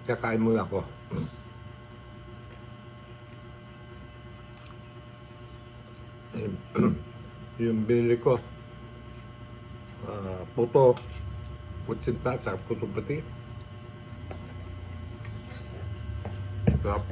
Kakain muna ako. Yung binili ko, puto, putsinta, at saka putong pati. Sarap.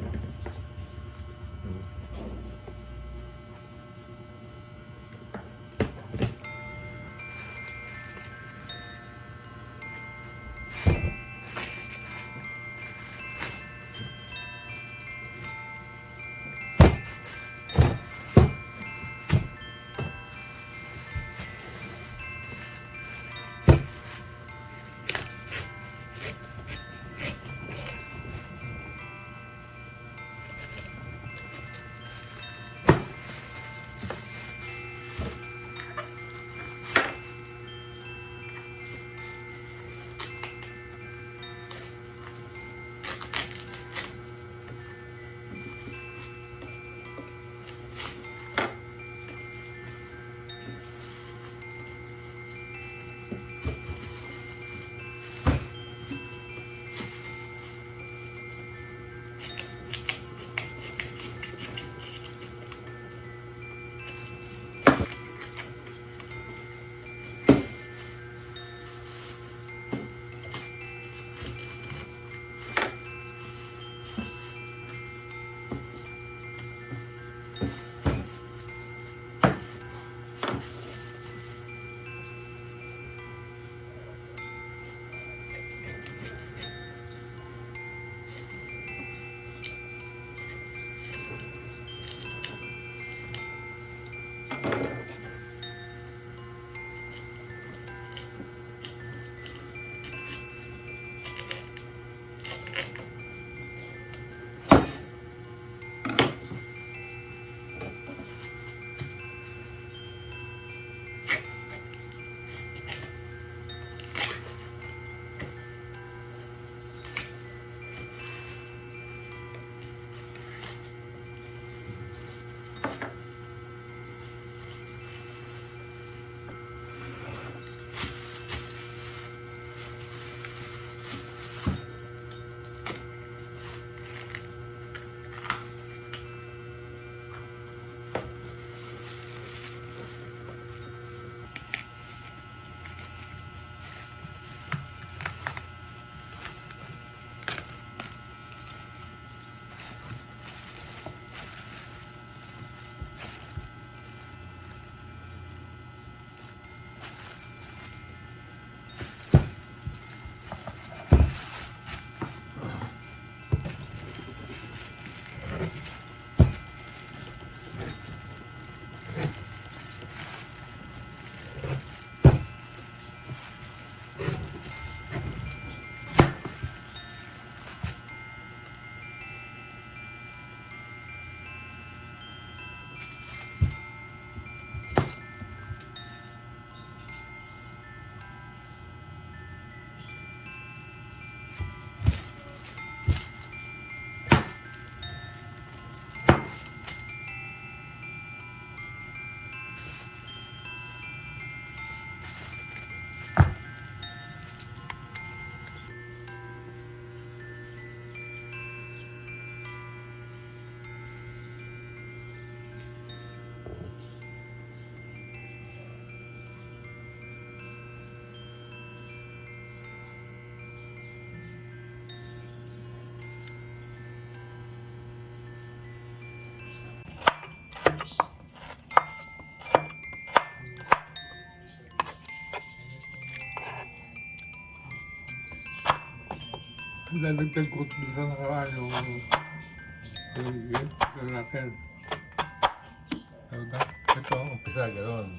Lalagdag ko dun sa nakaraan yung natin. Ito ang umpisa, gano'n.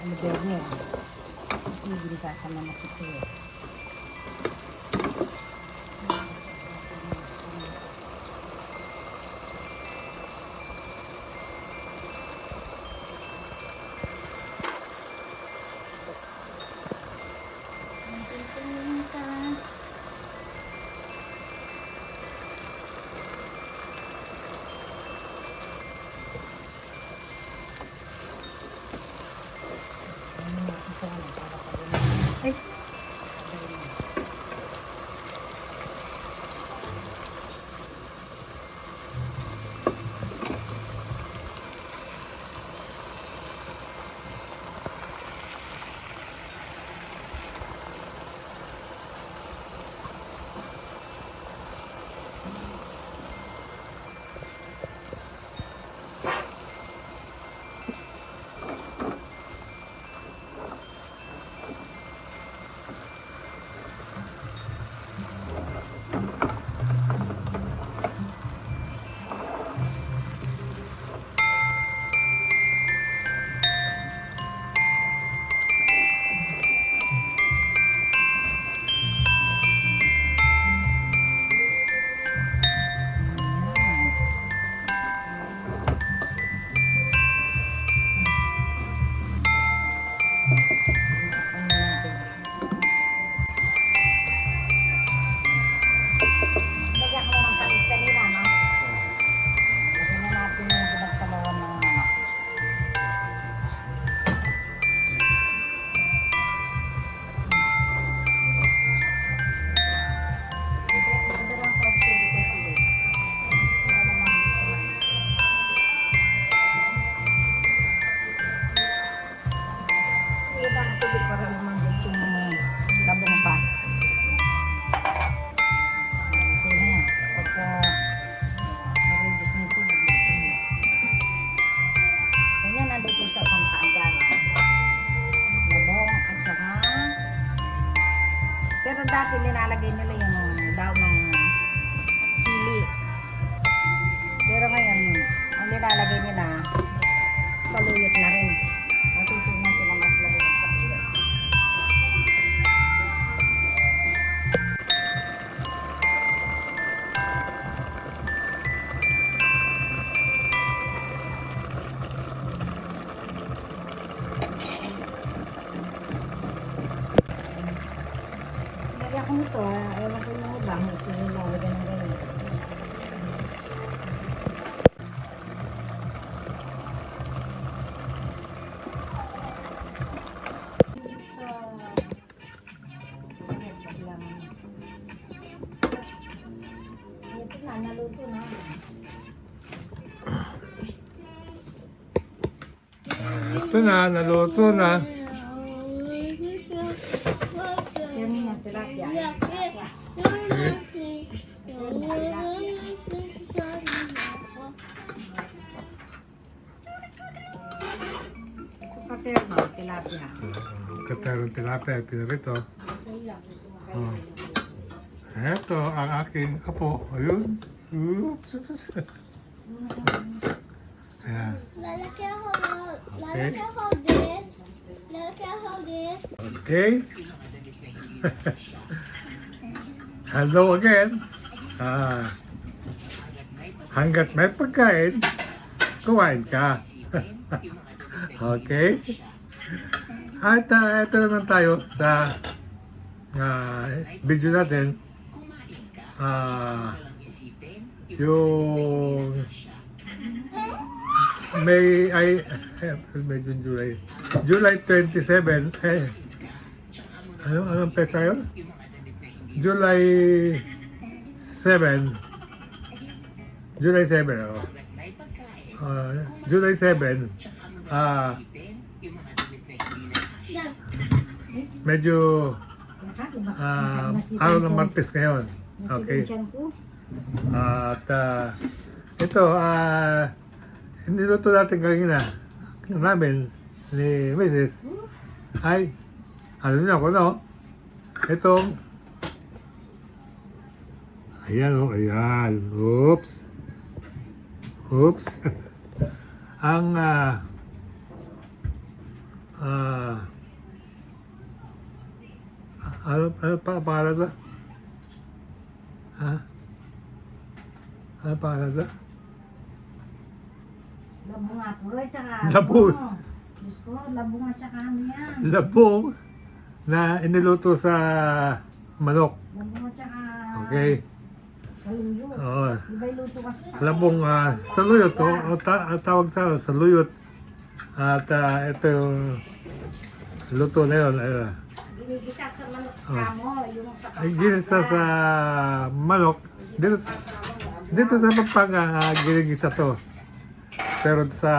Ano ba yun? Kasi ginisa sa manok ito eh. Ay, lagyan ko ng panis kanina, no? Lagyan na natin yung pinagsamawan ng manok. Ito lang po kasi iba ang tubig para naman dito yung labong pa. Okay na yan. Pagka na-reduce na ito, ganyan nandito sa pampaagal. Labong at saka pero dati nilalagay nila yung daw ng sili. Pero ngayon, ang nilalagay nila sa luyot na rin. Matutunan sila maglagay sa luyot. Lagyan ko nito, ewan ko yung iba, ito yung lalagyan ng ganyan. Ito na, naluto na. Ito na, naluto na. Yan nga, tilapia. Ito paterno, tilapia. Katarong tilapia, pinarito. Oh. Ito ang aking apo. Ayun. Oops. Ayan. Okay. Hello again. Hanggat may pagkain, kumain ka. Okay. At ito naman tayo sa video natin. Yung July 27 anong petsa yun? July 7 July 7 oh. July 7 medyo araw ng Martes ngayon. Okay. At ito, niluto natin kanina namin ni Mrs. ay, alam niyo ako, no? Itong, ayan o, ayan. Oops. Oops. Ang, ano pa pangalan ba? Ha? Ano pangalan ba? Labong nga po, tsaka Labong. Diyos ko, labong at tsaka ano yan. Labong na iniluto sa manok. Labong at tsaka Okay. sa luyo. Oo. Iba iluto kasi sa Labong sa luyot. Tawag sa luyot. At ito yung luto na yun. Ayun. Ginigisa sa manok Oh. kamo, yung sa Ay, ginisa sa manok. Dito, dito sa Pampanga, ginigisa to. Pero sa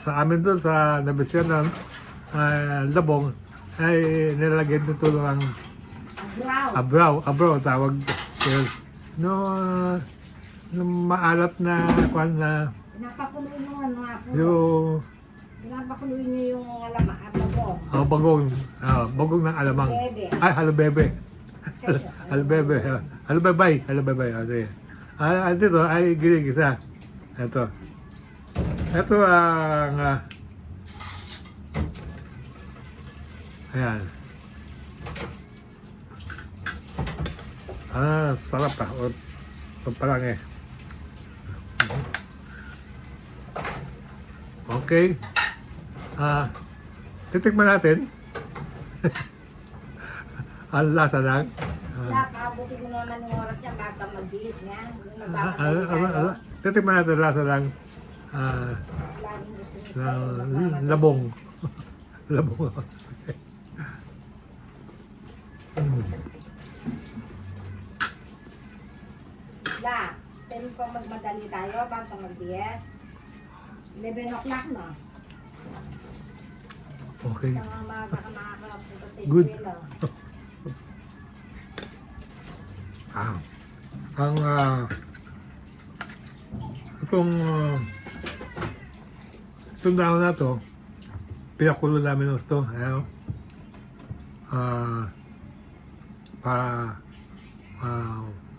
amin doon, sa nabisyan ng labong, ay nilalagyan nito ng Brown. abraw tawag. No, maalat na kwan na Pinapakuloy nyo ano nga po. yung Pinapakuloy nyo yung bagong, bagong ng alamang. Bebe. Ay, halubebe. Halubebe. Halubebay. Halubebay. Dito ay ginigisa. Ito. Ito ang ayan. Sarap pa. O parang eh. Okay. Titikman natin. Ang lasa lang. Basta, paabuti ko naman yung oras niya baka mag-biis niya. Yung nagpapakita. Titikman natin ang lasa lang. Laging gusto niya sa Labong. Labong. La, pwede pang magmadali tayo bago mag-DS. 11 o'clock na. Okay. Ang makakapunta sa Good. eskwela. Ang itong dahon na to, pinakulo namin ng ito. Ayan. Para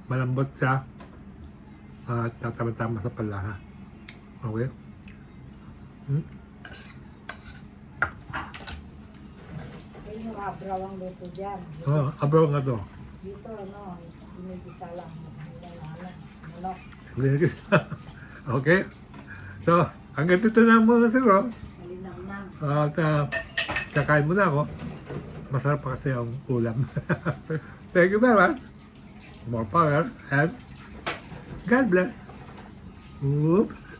malambot siya at tatama-tama sa palaha. Okay? Kaya yung abraw ang luto dyan. Abraw nga to. Dito, ano, binigisa lang. Manok. Okay? So, hanggang dito na muna siguro. Malinang. At kakain muna ako. Masarap pa kasi ang ulam. Thank you very much. More power and God bless. Oops.